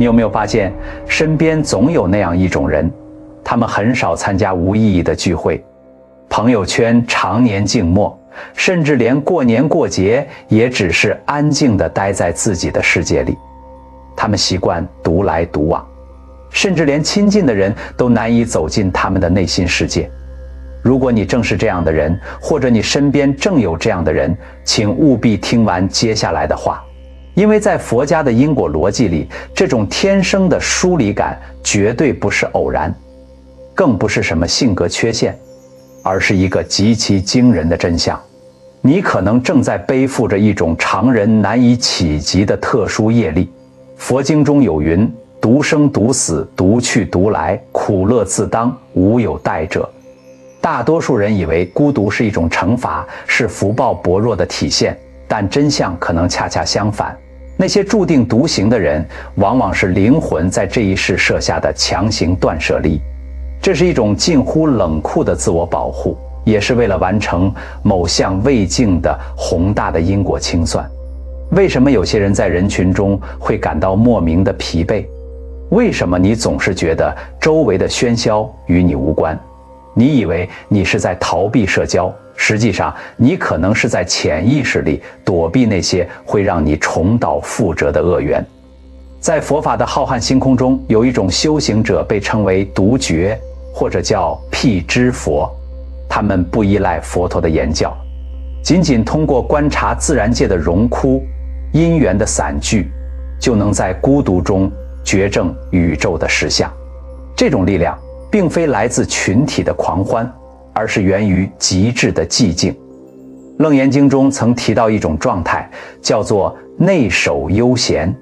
你有没有发现，身边总有那样一种人，他们很少参加无意义的聚会，朋友圈常年静默，甚至连过年过节也只是安静地待在自己的世界里。他们习惯独来独往，甚至连亲近的人都难以走进他们的内心世界。如果你正是这样的人，或者你身边正有这样的人，请务必听完接下来的话，因为在佛家的因果逻辑里，这种天生的疏离感绝对不是偶然，更不是什么性格缺陷，而是一个极其惊人的真相。你可能正在背负着一种常人难以企及的特殊业力。佛经中有云：独生独死，独去独来，苦乐自当，无有代者。大多数人以为孤独是一种惩罚，是福报薄弱的体现，但真相可能恰恰相反。那些注定独行的人，往往是灵魂在这一世设下的强行断舍离。这是一种近乎冷酷的自我保护，也是为了完成某项未尽的宏大的因果清算。为什么有些人在人群中会感到莫名的疲惫？为什么你总是觉得周围的喧嚣与你无关？你以为你是在逃避社交，实际上你可能是在潜意识里躲避那些会让你重蹈覆辙的恶缘。在佛法的浩瀚星空中，有一种修行者被称为独觉，或者叫辟支佛。他们不依赖佛陀的言教，仅仅通过观察自然界的荣枯、因缘的散聚，就能在孤独中觉证宇宙的实相。这种力量并非来自群体的狂欢，而是源于极致的寂静。楞严经中曾提到一种状态，叫做内守悠闲。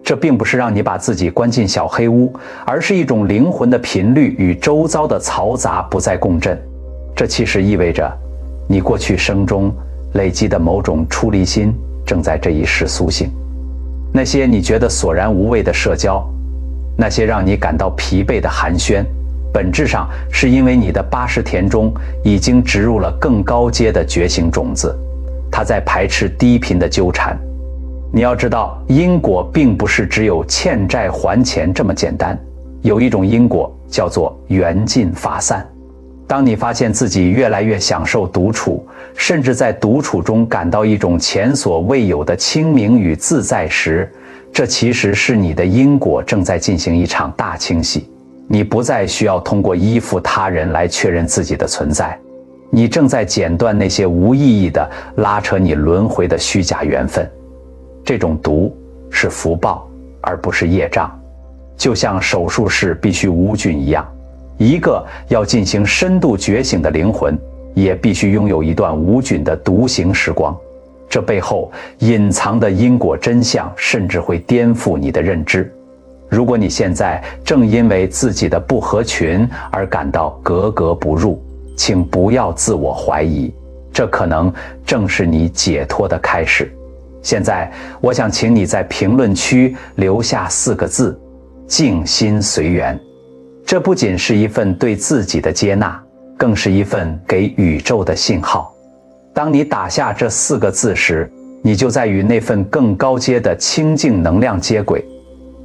这并不是让你把自己关进小黑屋，而是一种灵魂的频率与周遭的嘈杂不再共振。这其实意味着你过去生中累积的某种出离心正在这一世苏醒。那些你觉得索然无味的社交，那些让你感到疲惫的寒暄，本质上是因为你的八识田中已经植入了更高阶的觉醒种子，它在排斥低频的纠缠。你要知道，因果并不是只有欠债还钱这么简单，有一种因果叫做缘尽法散。当你发现自己越来越享受独处，甚至在独处中感到一种前所未有的清明与自在时，这其实是你的因果正在进行一场大清洗。你不再需要通过依附他人来确认自己的存在，你正在剪断那些无意义的拉扯你轮回的虚假缘分。这种毒是福报，而不是业障，就像手术室必须无菌一样，一个要进行深度觉醒的灵魂，也必须拥有一段无菌的独行时光。这背后隐藏的因果真相，甚至会颠覆你的认知。如果你现在正因为自己的不合群而感到格格不入，请不要自我怀疑，这可能正是你解脱的开始。现在，我想请你在评论区留下4个字：静心随缘。这不仅是一份对自己的接纳，更是一份给宇宙的信号。当你打下这4个字时，你就在与那份更高阶的清净能量接轨。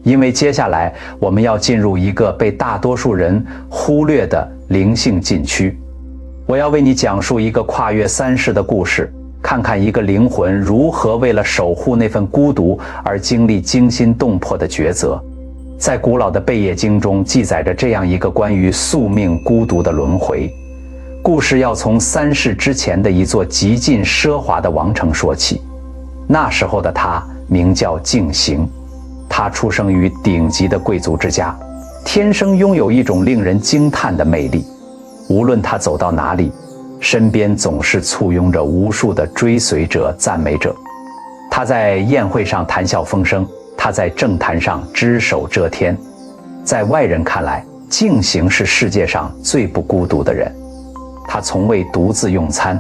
因为接下来我们要进入一个被大多数人忽略的灵性禁区。我要为你讲述一个跨越3世的故事，看看一个灵魂如何为了守护那份孤独而经历惊心动魄的抉择。在古老的贝叶经中记载着这样一个关于宿命孤独的轮回。故事要从3世之前的一座极尽奢华的王城说起。那时候的他名叫净行，他出生于顶级的贵族之家，天生拥有一种令人惊叹的魅力。无论他走到哪里，身边总是簇拥着无数的追随者、赞美者。他在宴会上谈笑风生，他在政坛上只手遮天。在外人看来，净行是世界上最不孤独的人。他从未独自用餐，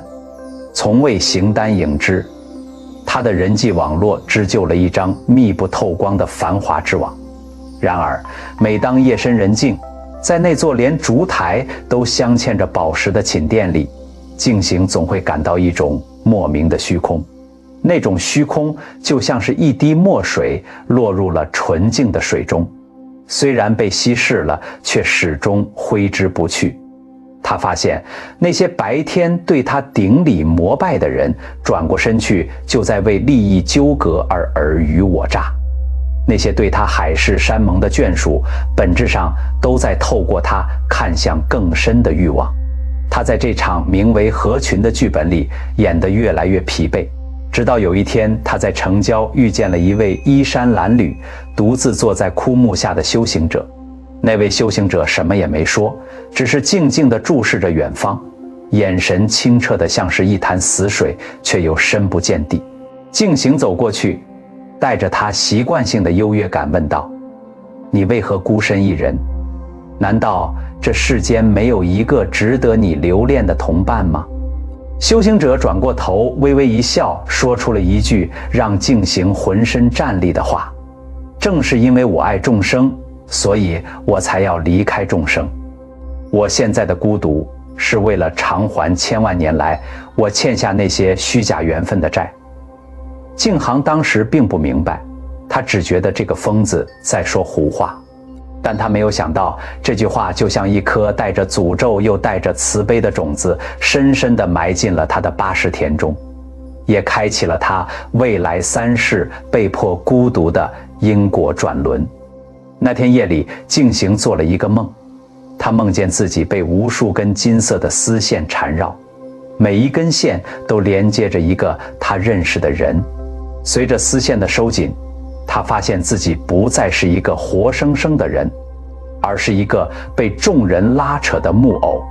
从未形单影只。他的人际网络织就了一张密不透光的繁华之网。然而，每当夜深人静，在那座连烛台都镶嵌着宝石的寝殿里，净行总会感到一种莫名的虚空。那种虚空就像是一滴墨水落入了纯净的水中，虽然被稀释了，却始终挥之不去。他发现那些白天对他顶礼膜拜的人，转过身去就在为利益纠葛而尔虞我诈。那些对他海誓山盟的眷属，本质上都在透过他看向更深的欲望。他在这场名为合群的剧本里演得越来越疲惫，直到有一天，他在城郊遇见了一位衣衫褴褛、独自坐在枯木下的修行者。那位修行者什么也没说，只是静静地注视着远方，眼神清澈得像是一潭死水，却又深不见底。静行走过去，带着他习惯性的优越感问道：“你为何孤身一人？难道这世间没有一个值得你留恋的同伴吗？”修行者转过头，微微一笑，说出了一句让静行浑身战栗的话：“正是因为我爱众生，所以我才要离开众生。我现在的孤独，是为了偿还千万年来我欠下那些虚假缘分的债。”静行当时并不明白，他只觉得这个疯子在说胡话。但他没有想到，这句话就像一颗带着诅咒又带着慈悲的种子，深深地埋进了他的80田中，也开启了他未来3世被迫孤独的因果转轮。那天夜里，静行做了一个梦，他梦见自己被无数根金色的丝线缠绕，每一根线都连接着一个他认识的人。随着丝线的收紧，他发现自己不再是一个活生生的人，而是一个被众人拉扯的木偶。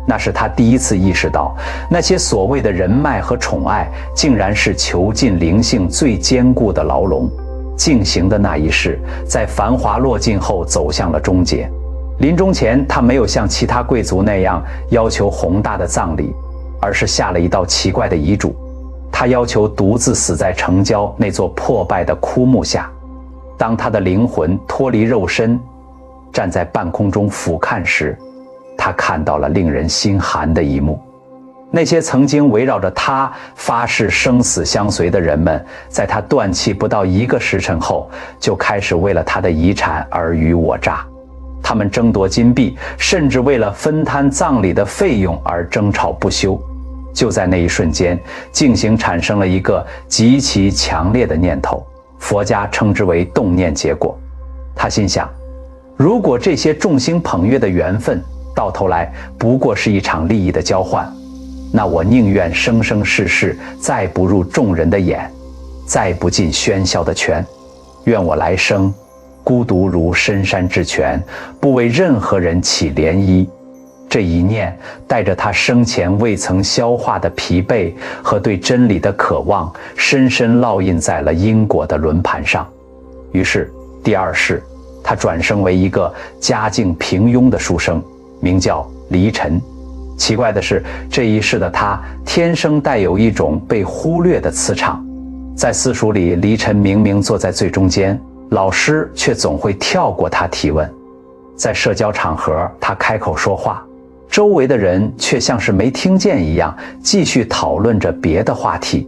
那是他第一次意识到，那些所谓的人脉和宠爱，竟然是囚禁灵性最坚固的牢笼。静行的那一世，在繁华落尽后走向了终结。临终前，他没有像其他贵族那样要求宏大的葬礼，而是下了一道奇怪的遗嘱。他要求独自死在城郊那座破败的枯木下。当他的灵魂脱离肉身，站在半空中俯瞰时，他看到了令人心寒的一幕。那些曾经围绕着他发誓生死相随的人们，在他断气不到1个时辰后，就开始为了他的遗产尔虞我诈。他们争夺金币，甚至为了分摊葬礼的费用而争吵不休。就在那一瞬间，静行产生了一个极其强烈的念头，佛家称之为动念结果。他心想，如果这些众星捧月的缘分到头来不过是一场利益的交换，那我宁愿生生世世再不入众人的眼，再不进喧嚣的圈，愿我来生孤独如深山之泉，不为任何人起涟漪。这一念带着他生前未曾消化的疲惫和对真理的渴望，深深烙印在了因果的轮盘上。于是第2世，他转生为一个家境平庸的书生，名叫离尘。奇怪的是，这一世的他天生带有一种被忽略的磁场。在私塾里，离尘明明坐在最中间，老师却总会跳过他提问。在社交场合，他开口说话，周围的人却像是没听见一样，继续讨论着别的话题。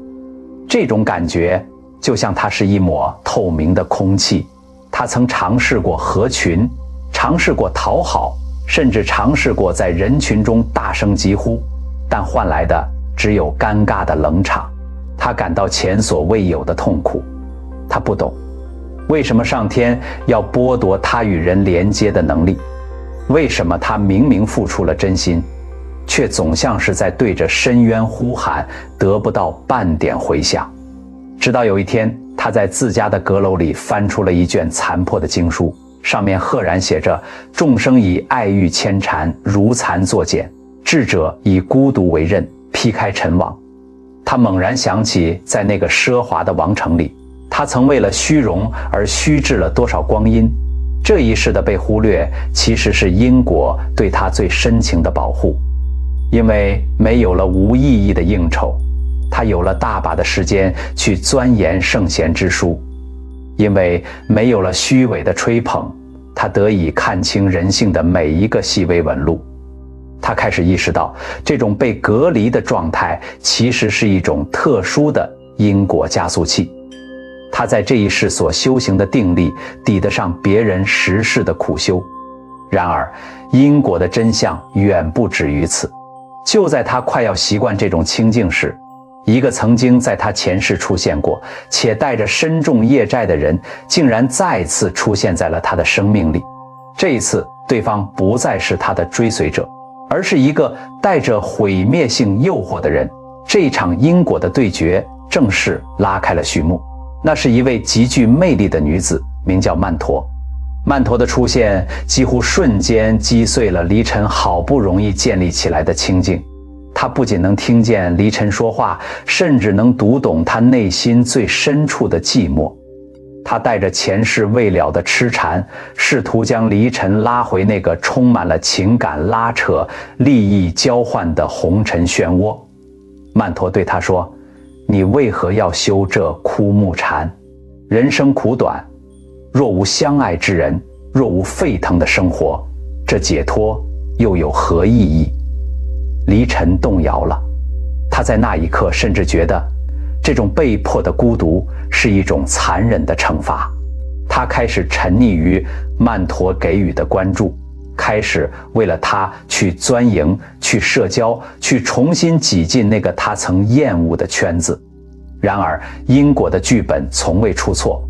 这种感觉就像他是一抹透明的空气。他曾尝试过合群，尝试过讨好，甚至尝试过在人群中大声疾呼，但换来的只有尴尬的冷场。他感到前所未有的痛苦。他不懂，为什么上天要剥夺他与人连接的能力？为什么他明明付出了真心，却总像是在对着深渊呼喊，得不到半点回响？直到有一天，他在自家的阁楼里翻出了一卷残破的经书，上面赫然写着：众生以爱欲牵缠，如蚕作茧，智者以孤独为刃，劈开尘网。他猛然想起，在那个奢华的王城里，他曾为了虚荣而虚掷了多少光阴。这一世的被忽略，其实是因果对他最深情的保护。因为没有了无意义的应酬，他有了大把的时间去钻研圣贤之书。因为没有了虚伪的吹捧，他得以看清人性的每一个细微纹路。他开始意识到，这种被隔离的状态其实是一种特殊的因果加速器。他在这一世所修行的定力抵得上别人10世的苦修。然而因果的真相远不止于此。就在他快要习惯这种清静时，一个曾经在他前世出现过且带着深重业债的人竟然再次出现在了他的生命里。这一次对方不再是他的追随者，而是一个带着毁灭性诱惑的人。这一场因果的对决正式拉开了序幕。那是一位极具魅力的女子，名叫曼陀。曼陀的出现几乎瞬间击碎了黎尘好不容易建立起来的清静。他不仅能听见黎尘说话，甚至能读懂他内心最深处的寂寞。他带着前世未了的痴缠，试图将黎尘拉回那个充满了情感拉扯、利益交换的红尘漩涡。曼陀对他说：你为何要修这枯木禅？人生苦短，若无相爱之人，若无沸腾的生活，这解脱又有何意义？黎尘动摇了，他在那一刻甚至觉得这种被迫的孤独是一种残忍的惩罚。他开始沉溺于曼陀给予的关注，开始为了他去钻营、去社交、去重新挤进那个他曾厌恶的圈子。然而因果的剧本从未出错，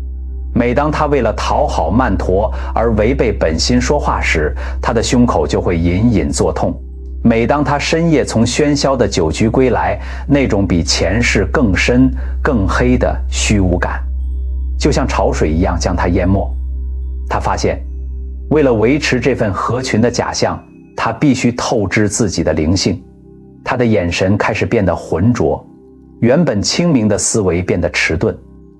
每当他为了讨好曼陀而违背本心说话时，他的胸口就会隐隐作痛。每当他深夜从喧嚣的酒局归来，那种比前世更深更黑的虚无感就像潮水一样将他淹没。他发现为了维持这份合群的假象，他必须透支自己的灵性。他的眼神开始变得浑浊，原本清明的思维变得迟钝。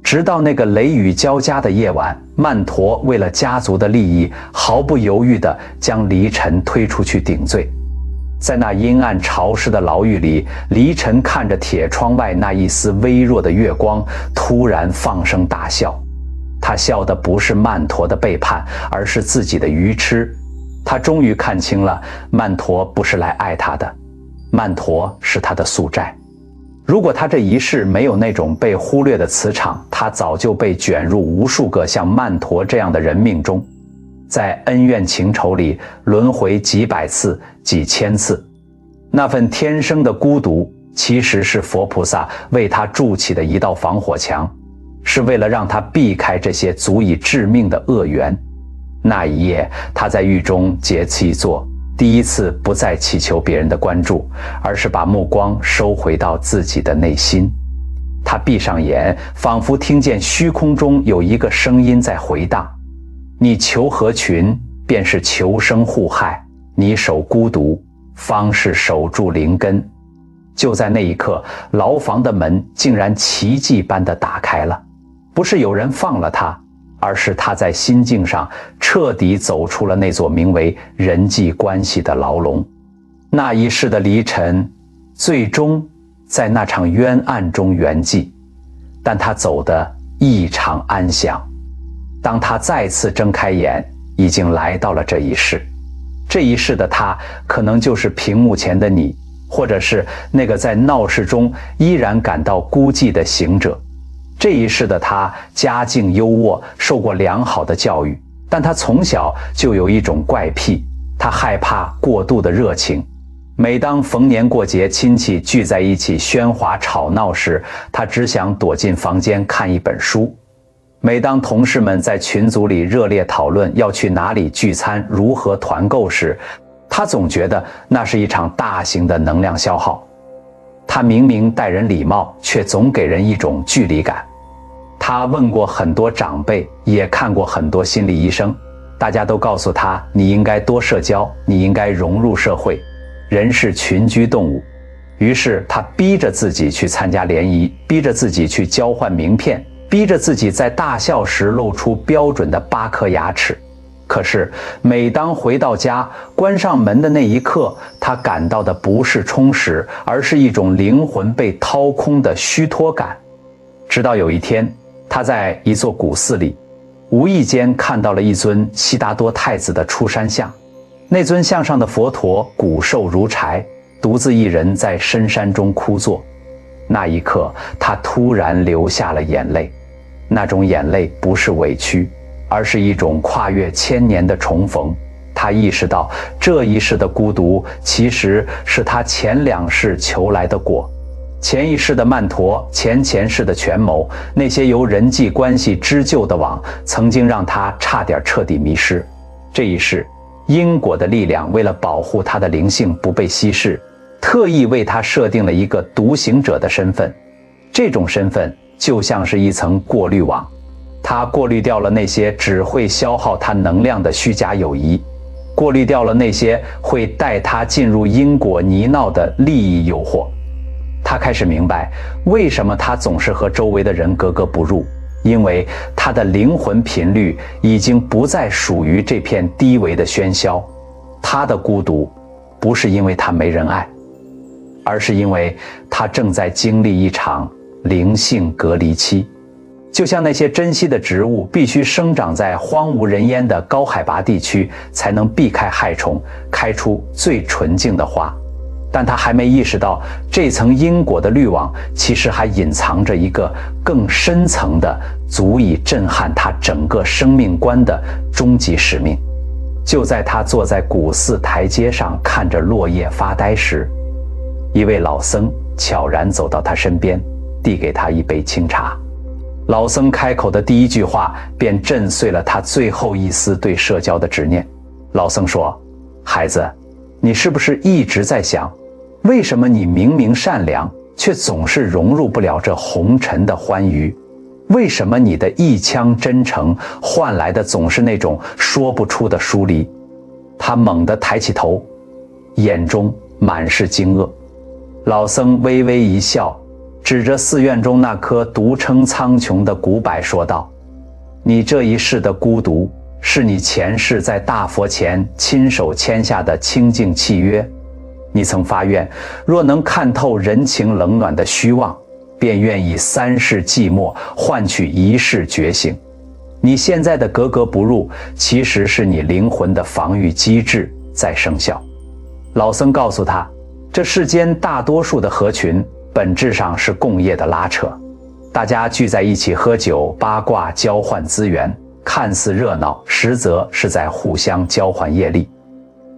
直到那个雷雨交加的夜晚，曼陀为了家族的利益毫不犹豫地将黎尘推出去顶罪。在那阴暗潮湿的牢狱里，黎尘看着铁窗外那一丝微弱的月光，突然放声大笑。他笑的不是曼陀的背叛，而是自己的愚痴。他终于看清了，曼陀不是来爱他的，曼陀是他的宿债。如果他这一世没有那种被忽略的磁场，他早就被卷入无数个像曼陀这样的人命中，在恩怨情仇里轮回几百次、几千次。那份天生的孤独，其实是佛菩萨为他筑起的一道防火墙，是为了让他避开这些足以致命的恶缘。那一夜，他在狱中结跽坐，第一次不再祈求别人的关注，而是把目光收回到自己的内心。他闭上眼，仿佛听见虚空中有一个声音在回荡：你求合群，便是求生互害；你守孤独，方是守住灵根。就在那一刻，牢房的门竟然奇迹般地打开了，不是有人放了他，而是他在心境上彻底走出了那座名为人际关系的牢笼。那一世的黎尘最终在那场冤案中圆寂，但他走得异常安详。当他再次睁开眼，已经来到了这一世。这一世的他可能就是屏幕前的你，或者是那个在闹市中依然感到孤寂的行者。这一世的他家境优渥，受过良好的教育，但他从小就有一种怪癖，他害怕过度的热情。每当逢年过节亲戚聚在一起喧哗吵闹时，他只想躲进房间看一本书。每当同事们在群组里热烈讨论要去哪里聚餐、如何团购时，他总觉得那是一场大型的能量消耗。他明明待人礼貌，却总给人一种距离感。他问过很多长辈，也看过很多心理医生，大家都告诉他，你应该多社交，你应该融入社会，人是群居动物。于是他逼着自己去参加联谊，逼着自己去交换名片，逼着自己在大笑时露出标准的8颗牙齿。可是每当回到家，关上门的那一刻，他感到的不是充实，而是一种灵魂被掏空的虚脱感。直到有一天，他在一座古寺里无意间看到了一尊悉达多太子的出山像。那尊像上的佛陀骨瘦如柴，独自一人在深山中枯坐。那一刻，他突然流下了眼泪。那种眼泪不是委屈，而是一种跨越千年的重逢。他意识到，这一世的孤独其实是他前2世求来的果。前一世的曼陀，前前世的权谋，那些由人际关系织就的网，曾经让他差点彻底迷失。这一世，因果的力量为了保护他的灵性不被稀释，特意为他设定了一个独行者的身份。这种身份就像是一层过滤网，它过滤掉了那些只会消耗他能量的虚假友谊，过滤掉了那些会带他进入因果泥淖的利益诱惑。他开始明白，为什么他总是和周围的人格格不入，因为他的灵魂频率已经不再属于这片低维的喧嚣。他的孤独不是因为他没人爱，而是因为他正在经历一场灵性隔离期。就像那些珍稀的植物必须生长在荒无人烟的高海拔地区，才能避开害虫，开出最纯净的花。但他还没意识到，这层因果的滤网其实还隐藏着一个更深层的、足以震撼他整个生命观的终极使命。就在他坐在古寺台阶上看着落叶发呆时，一位老僧悄然走到他身边，递给他一杯清茶。老僧开口的第一句话便震碎了他最后一丝对社交的执念。老僧说：“孩子，你是不是一直在想，为什么你明明善良，却总是融入不了这红尘的欢愉？为什么你的一腔真诚换来的总是那种说不出的疏离？”他猛地抬起头，眼中满是惊愕。老僧微微一笑，指着寺院中那棵独撑苍穹的古柏说道：“你这一世的孤独，是你前世在大佛前亲手签下的清净契约。你曾发愿，若能看透人情冷暖的虚妄，便愿以3世寂寞换取1世觉醒。你现在的格格不入，其实是你灵魂的防御机制在生效。”老僧告诉他，这世间大多数的合群本质上是共业的拉扯，大家聚在一起喝酒八卦，交换资源，看似热闹，实则是在互相交换业力。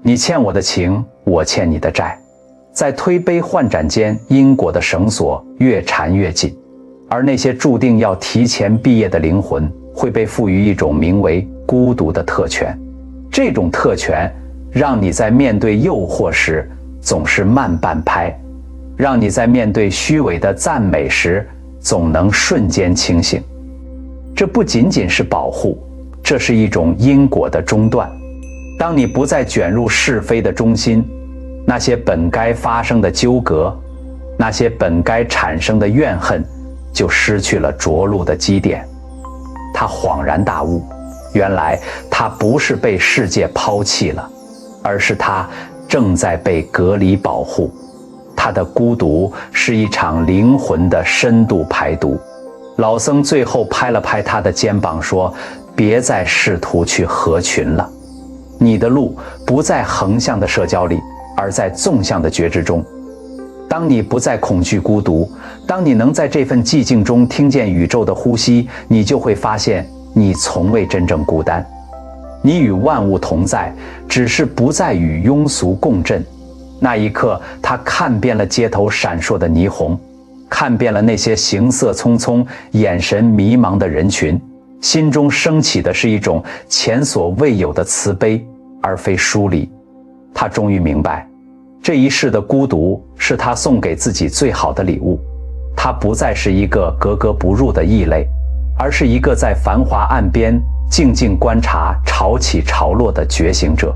你欠我的情，我欠你的债，在推杯换盏间，因果的绳索越缠越紧，而那些注定要提前毕业的灵魂会被赋予一种名为孤独的特权。这种特权让你在面对诱惑时总是慢半拍，让你在面对虚伪的赞美时总能瞬间清醒。这不仅仅是保护，这是一种因果的中断。当你不再卷入是非的中心，那些本该发生的纠葛，那些本该产生的怨恨，就失去了着陆的基点。他恍然大悟，原来他不是被世界抛弃了，而是他正在被隔离保护。他的孤独是一场灵魂的深度排毒。老僧最后拍了拍他的肩膀说：“别再试图去合群了，你的路不在横向的社交里，而在纵向的觉知中。当你不再恐惧孤独，当你能在这份寂静中听见宇宙的呼吸，你就会发现你从未真正孤单。你与万物同在，只是不再与庸俗共振。”那一刻，他看遍了街头闪烁的霓虹，看遍了那些行色匆匆、眼神迷茫的人群，心中升起的是一种前所未有的慈悲，而非疏离。他终于明白，这一世的孤独是他送给自己最好的礼物。他不再是一个格格不入的异类，而是一个在繁华岸边静静观察潮起潮落的觉醒者。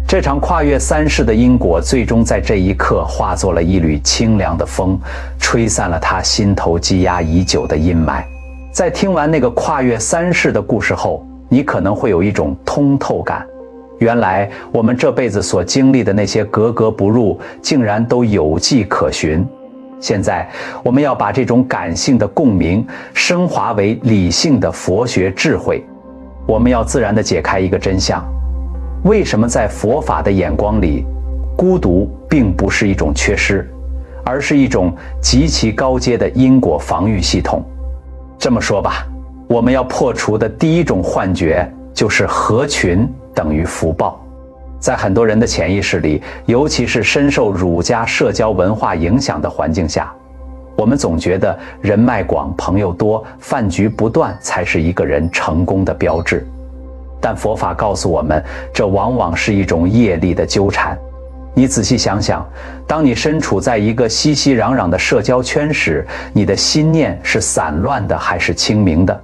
这场跨越3世的因果，最终在这一刻化作了一缕清凉的风，吹散了他心头积压已久的阴霾。在听完那个跨越3世的故事后，你可能会有一种通透感。原来我们这辈子所经历的那些格格不入，竟然都有迹可循。现在我们要把这种感性的共鸣升华为理性的佛学智慧。我们要自然地解开一个真相：为什么在佛法的眼光里，孤独并不是一种缺失，而是一种极其高阶的因果防御系统。这么说吧，我们要破除的第一种幻觉就是合群等于福报。在很多人的潜意识里，尤其是深受儒家社交文化影响的环境下，我们总觉得人脉广、朋友多、饭局不断才是一个人成功的标志。但佛法告诉我们，这往往是一种业力的纠缠。你仔细想想，当你身处在一个熙熙攘攘的社交圈时，你的心念是散乱的还是清明的？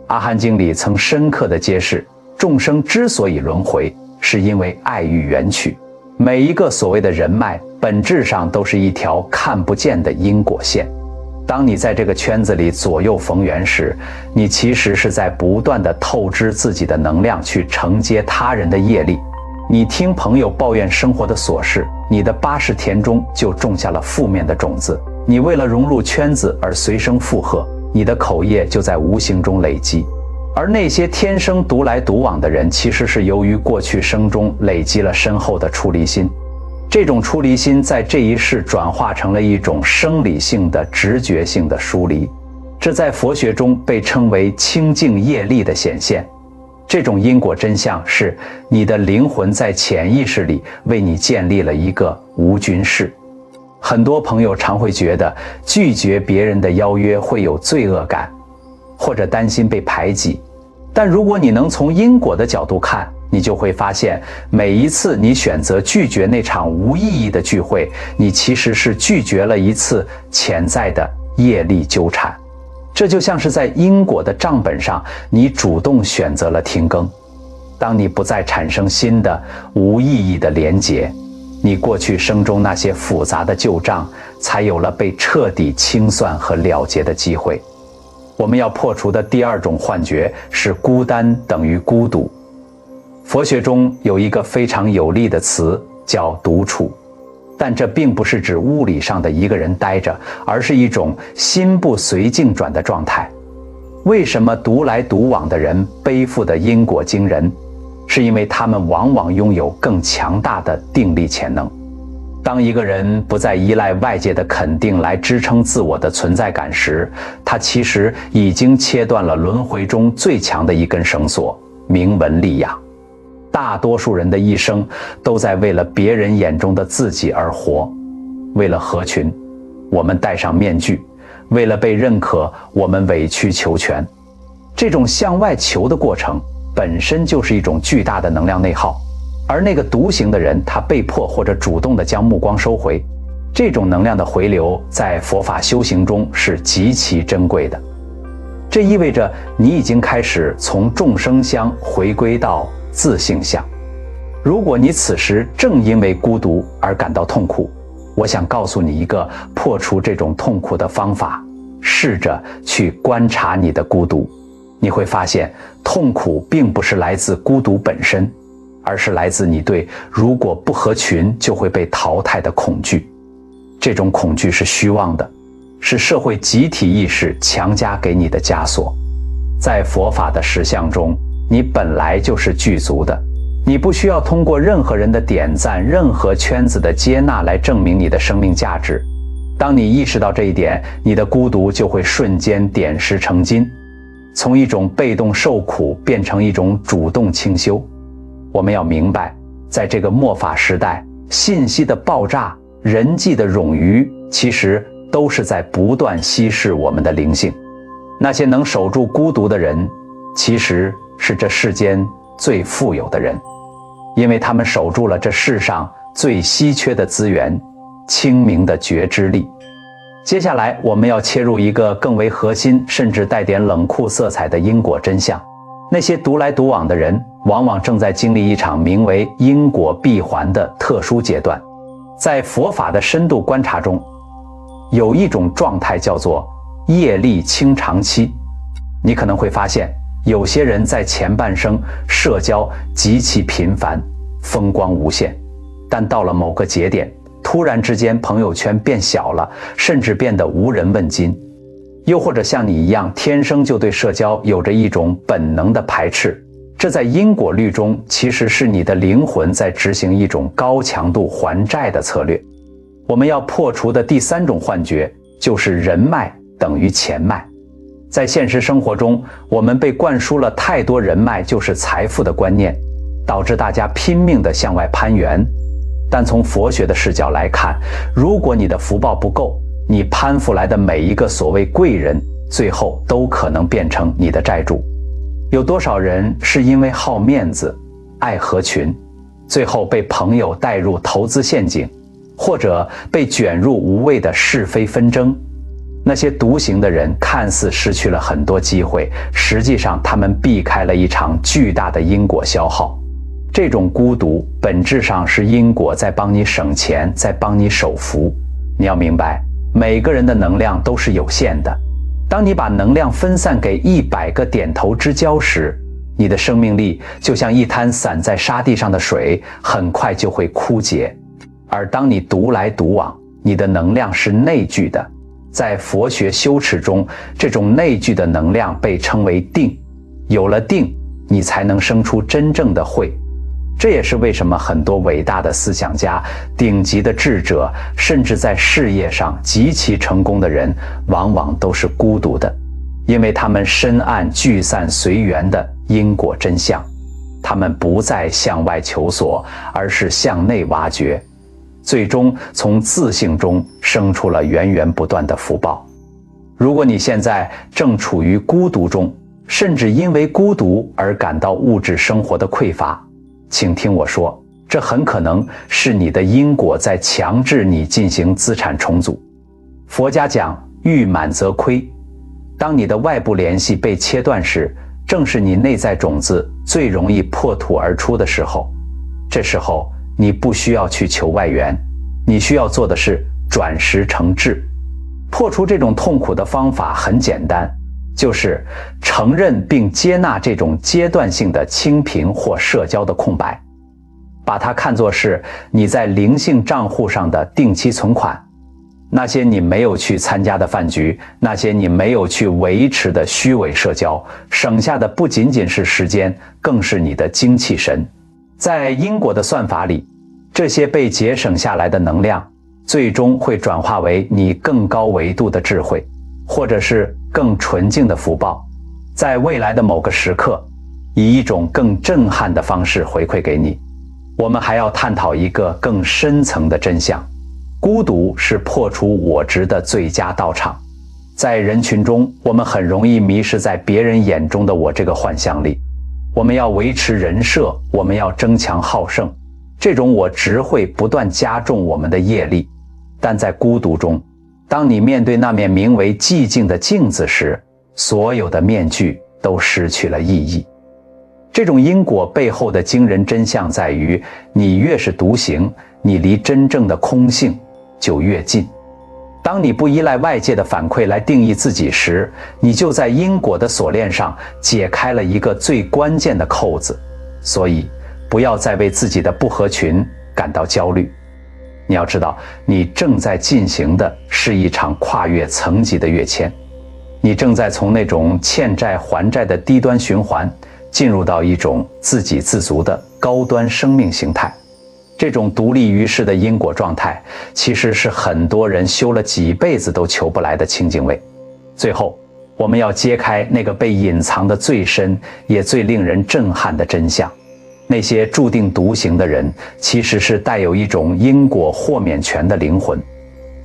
阿含经里曾深刻地揭示，众生之所以轮回，是因为爱欲缘起。每一个所谓的人脉，本质上都是一条看不见的因果线。当你在这个圈子里左右逢源时，你其实是在不断地透支自己的能量去承接他人的业力。你听朋友抱怨生活的琐事，你的80田中就种下了负面的种子。你为了融入圈子而随声附和，你的口业就在无形中累积。而那些天生独来独往的人，其实是由于过去生中累积了深厚的出离心。这种出离心在这一世转化成了一种生理性的、直觉性的疏离，这在佛学中被称为清净业力的显现。这种因果真相是你的灵魂在潜意识里为你建立了一个无菌室。很多朋友常会觉得拒绝别人的邀约会有罪恶感，或者担心被排挤，但如果你能从因果的角度看，你就会发现，每一次你选择拒绝那场无意义的聚会，你其实是拒绝了一次潜在的业力纠缠。这就像是在因果的账本上，你主动选择了停更。当你不再产生新的无意义的连结，你过去生中那些复杂的旧账，才有了被彻底清算和了结的机会。我们要破除的第二种幻觉是孤单等于孤独。佛学中有一个非常有力的词叫独处，但这并不是指物理上的一个人待着，而是一种心不随境转的状态。为什么独来独往的人背负的因果惊人？是因为他们往往拥有更强大的定力潜能。当一个人不再依赖外界的肯定来支撑自我的存在感时，他其实已经切断了轮回中最强的一根绳索——名闻利养。大多数人的一生都在为了别人眼中的自己而活。为了合群，我们戴上面具；为了被认可，我们委曲求全。这种向外求的过程本身就是一种巨大的能量内耗，而那个独行的人，他被迫或者主动地将目光收回。这种能量的回流在佛法修行中是极其珍贵的。这意味着你已经开始从众生相回归到自性相。如果你此时正因为孤独而感到痛苦，我想告诉你一个破除这种痛苦的方法：试着去观察你的孤独。你会发现，痛苦并不是来自孤独本身，而是来自你对如果不合群就会被淘汰的恐惧。这种恐惧是虚妄的，是社会集体意识强加给你的枷锁。在佛法的实相中，你本来就是具足的，你不需要通过任何人的点赞、任何圈子的接纳来证明你的生命价值。当你意识到这一点，你的孤独就会瞬间点石成金，从一种被动受苦变成一种主动清修。我们要明白，在这个末法时代，信息的爆炸、人际的冗余，其实都是在不断稀释我们的灵性。那些能守住孤独的人，其实是这世间最富有的人，因为他们守住了这世上最稀缺的资源——清明的觉知力。接下来我们要切入一个更为核心，甚至带点冷酷色彩的因果真相。那些独来独往的人，往往正在经历一场名为因果闭环的特殊阶段。在佛法的深度观察中，有一种状态叫做业力清偿期。你可能会发现，有些人在前半生社交极其频繁，风光无限，但到了某个节点，突然之间朋友圈变小了，甚至变得无人问津。又或者像你一样，天生就对社交有着一种本能的排斥，这在因果律中其实是你的灵魂在执行一种高强度还债的策略。我们要破除的第三种幻觉就是人脉等于钱脉。在现实生活中，我们被灌输了太多人脉就是财富的观念，导致大家拼命地向外攀援。但从佛学的视角来看，如果你的福报不够，你攀附来的每一个所谓贵人，最后都可能变成你的债主。有多少人是因为好面子、爱合群，最后被朋友带入投资陷阱，或者被卷入无谓的是非纷争？那些独行的人看似失去了很多机会，实际上他们避开了一场巨大的因果消耗。这种孤独本质上是因果在帮你省钱，在帮你守福。你要明白，每个人的能量都是有限的。当你把能量分散给100个点头之交时，你的生命力就像一滩散在沙地上的水，很快就会枯竭。而当你独来独往，你的能量是内聚的。在佛学修持中，这种内聚的能量被称为定。有了定，你才能生出真正的慧。这也是为什么很多伟大的思想家、顶级的智者，甚至在事业上极其成功的人，往往都是孤独的，因为他们深谙聚散随缘的因果真相。他们不再向外求索，而是向内挖掘，最终从自性中生出了源源不断的福报。如果你现在正处于孤独中，甚至因为孤独而感到物质生活的匮乏，请听我说，这很可能是你的因果在强制你进行资产重组。佛家讲欲满则亏，当你的外部联系被切断时，正是你内在种子最容易破土而出的时候。这时候你不需要去求外援，你需要做的是转识成智。破除这种痛苦的方法很简单，就是承认并接纳这种阶段性的清贫或社交的空白，把它看作是你在灵性账户上的定期存款。那些你没有去参加的饭局，那些你没有去维持的虚伪社交，省下的不仅仅是时间，更是你的精气神。在因果的算法里，这些被节省下来的能量，最终会转化为你更高维度的智慧，或者是更纯净的福报，在未来的某个时刻，以一种更震撼的方式回馈给你。我们还要探讨一个更深层的真相：孤独是破除我执的最佳道场。在人群中，我们很容易迷失在别人眼中的我这个幻象里。我们要维持人设，我们要争强好胜，这种我执会不断加重我们的业力。但在孤独中，当你面对那面名为寂静的镜子时，所有的面具都失去了意义。这种因果背后的惊人真相在于，你越是独行，你离真正的空性就越近。当你不依赖外界的反馈来定义自己时，你就在因果的锁链上解开了一个最关键的扣子。所以，不要再为自己的不合群感到焦虑。你要知道，你正在进行的是一场跨越层级的跃迁。你正在从那种欠债还债的低端循环，进入到一种自给自足的高端生命形态。这种独立于世的因果状态，其实是很多人修了几辈子都求不来的清净位。最后，我们要揭开那个被隐藏的最深也最令人震撼的真相：那些注定独行的人，其实是带有一种因果豁免权的灵魂。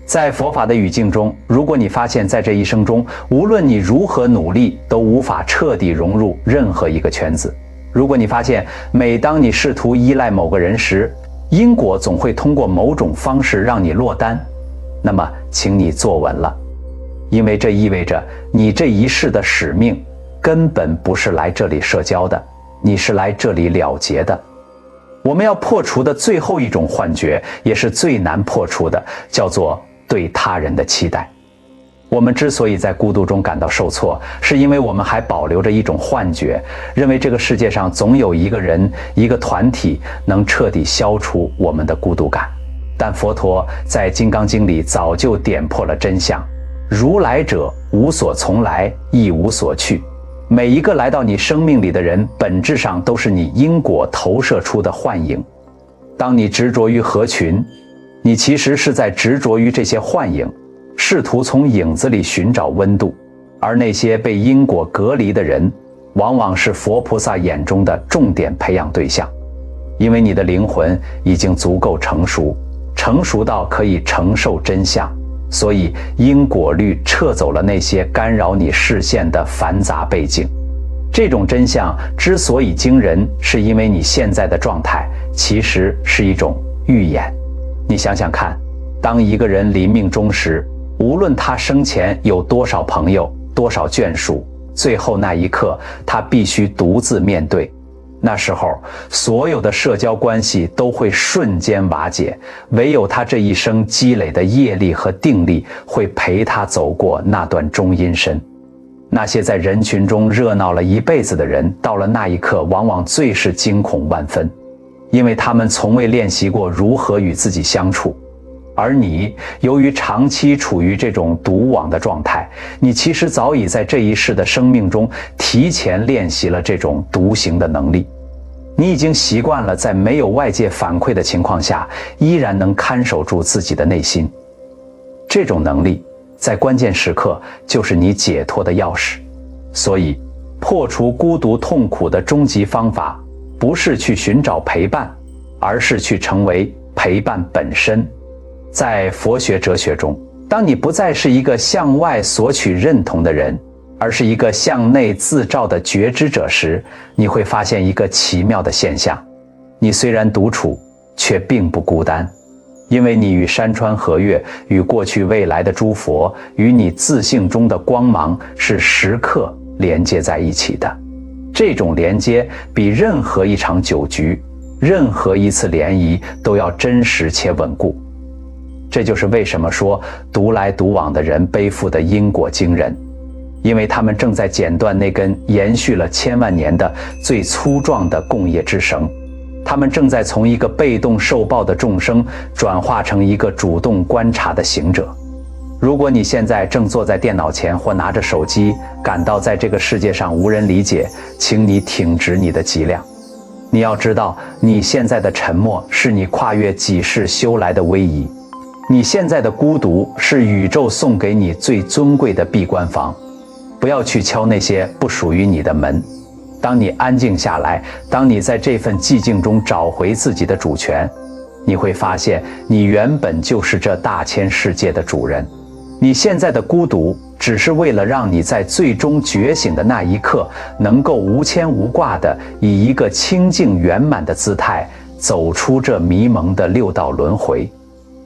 在佛法的语境中，如果你发现在这一生中，无论你如何努力，都无法彻底融入任何一个圈子；如果你发现每当你试图依赖某个人时，因果总会通过某种方式让你落单，那么请你坐稳了，因为这意味着你这一世的使命根本不是来这里社交的，你是来这里了结的。我们要破除的最后一种幻觉，也是最难破除的，叫做对他人的期待。我们之所以在孤独中感到受挫，是因为我们还保留着一种幻觉，认为这个世界上总有一个人、一个团体能彻底消除我们的孤独感。但佛陀在《金刚经》里早就点破了真相：如来者，无所从来，亦无所去。每一个来到你生命里的人，本质上都是你因果投射出的幻影。当你执着于合群，你其实是在执着于这些幻影，试图从影子里寻找温度，而那些被因果隔离的人，往往是佛菩萨眼中的重点培养对象。因为你的灵魂已经足够成熟，成熟到可以承受真相，所以因果律撤走了那些干扰你视线的繁杂背景。这种真相之所以惊人，是因为你现在的状态其实是一种预演。你想想看，当一个人临命终时，无论他生前有多少朋友，多少眷属，最后那一刻他必须独自面对。那时候所有的社交关系都会瞬间瓦解，唯有他这一生积累的业力和定力会陪他走过那段中阴身。那些在人群中热闹了一辈子的人，到了那一刻往往最是惊恐万分，因为他们从未练习过如何与自己相处。而你由于长期处于这种独网的状态，你其实早已在这一世的生命中提前练习了这种独行的能力。你已经习惯了在没有外界反馈的情况下，依然能看守住自己的内心。这种能力在关键时刻就是你解脱的钥匙。所以破除孤独痛苦的终极方法，不是去寻找陪伴，而是去成为陪伴本身。在佛学哲学中，当你不再是一个向外索取认同的人，而是一个向内自照的觉知者时，你会发现一个奇妙的现象：你虽然独处，却并不孤单，因为你与山川河岳、与过去未来的诸佛、与你自性中的光芒是时刻连接在一起的。这种连接比任何一场酒局、任何一次联谊都要真实且稳固。这就是为什么说独来独往的人背负的因果惊人，因为他们正在剪断那根延续了千万年的最粗壮的共业之绳，他们正在从一个被动受报的众生转化成一个主动观察的行者。如果你现在正坐在电脑前或拿着手机，感到在这个世界上无人理解，请你挺直你的脊梁。你要知道，你现在的沉默是你跨越几世修来的威仪，你现在的孤独是宇宙送给你最尊贵的闭关房。不要去敲那些不属于你的门。当你安静下来，当你在这份寂静中找回自己的主权，你会发现你原本就是这大千世界的主人。你现在的孤独只是为了让你在最终觉醒的那一刻，能够无牵无挂地以一个清净圆满的姿态走出这迷蒙的六道轮回。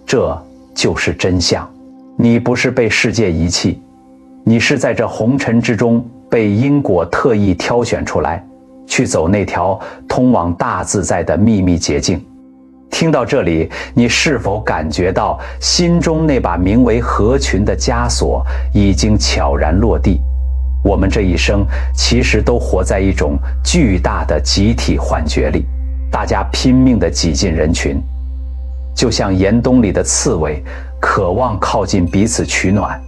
这就是真相。你不是被世界遗弃，你是在这红尘之中被因果特意挑选出来，去走那条通往大自在的秘密捷径。听到这里，你是否感觉到心中那把名为合群的枷锁已经悄然落地？我们这一生其实都活在一种巨大的集体幻觉里，大家拼命地挤进人群，就像严冬里的刺猬，渴望靠近彼此取暖，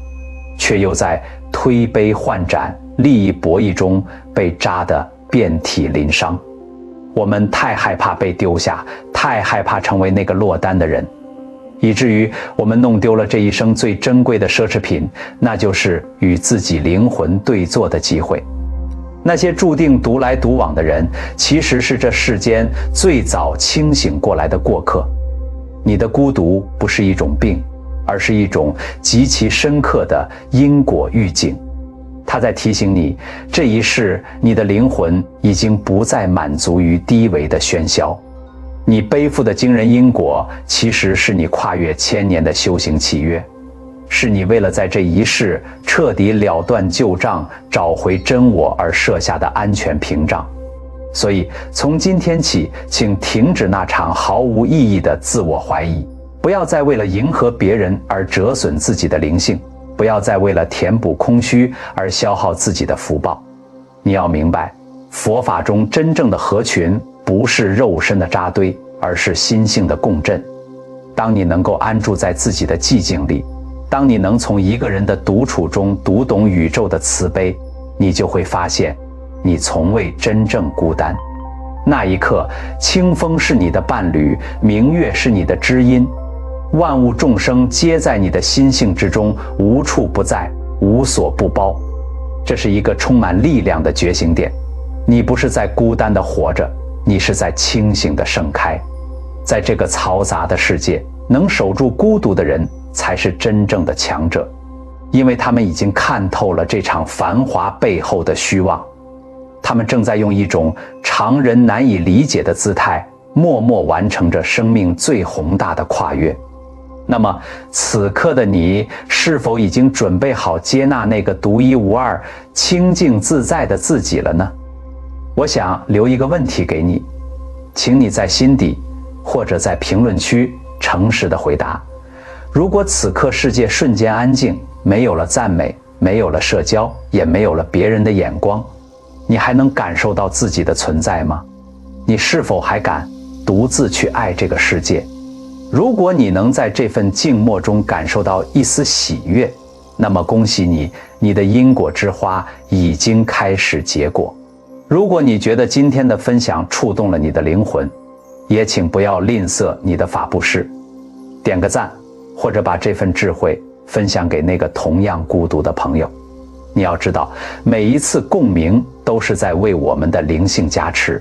却又在推杯换盏、利益博弈中被扎得遍体鳞伤。我们太害怕被丢下，太害怕成为那个落单的人，以至于我们弄丢了这一生最珍贵的奢侈品，那就是与自己灵魂对坐的机会。那些注定独来独往的人，其实是这世间最早清醒过来的过客。你的孤独不是一种病，而是一种极其深刻的因果预警。它在提醒你，这一世你的灵魂已经不再满足于低微的喧嚣。你背负的惊人因果，其实是你跨越千年的修行契约，是你为了在这一世彻底了断旧账，找回真我而设下的安全屏障。所以从今天起，请停止那场毫无意义的自我怀疑，不要再为了迎合别人而折损自己的灵性，不要再为了填补空虚而消耗自己的福报。你要明白，佛法中真正的合群不是肉身的扎堆，而是心性的共振。当你能够安住在自己的寂静里，当你能从一个人的独处中读懂宇宙的慈悲，你就会发现你从未真正孤单。那一刻，清风是你的伴侣，明月是你的知音，万物众生皆在你的心性之中，无处不在，无所不包。这是一个充满力量的觉醒点。你不是在孤单的活着，你是在清醒的盛开。在这个嘈杂的世界，能守住孤独的人才是真正的强者，因为他们已经看透了这场繁华背后的虚妄。他们正在用一种常人难以理解的姿态，默默完成着生命最宏大的跨越。那么，此刻的你是否已经准备好接纳那个独一无二、清净自在的自己了呢？我想留一个问题给你，请你在心底或者在评论区诚实的回答：如果此刻世界瞬间安静，没有了赞美，没有了社交，也没有了别人的眼光，你还能感受到自己的存在吗？你是否还敢独自去爱这个世界？如果你能在这份静默中感受到一丝喜悦，那么恭喜你，你的因果之花已经开始结果。如果你觉得今天的分享触动了你的灵魂，也请不要吝啬你的法布施，点个赞，或者把这份智慧分享给那个同样孤独的朋友。你要知道，每一次共鸣都是在为我们的灵性加持。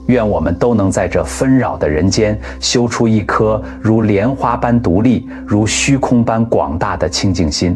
愿我们都能在这纷扰的人间修出一颗如莲花般独立、如虚空般广大的清净心。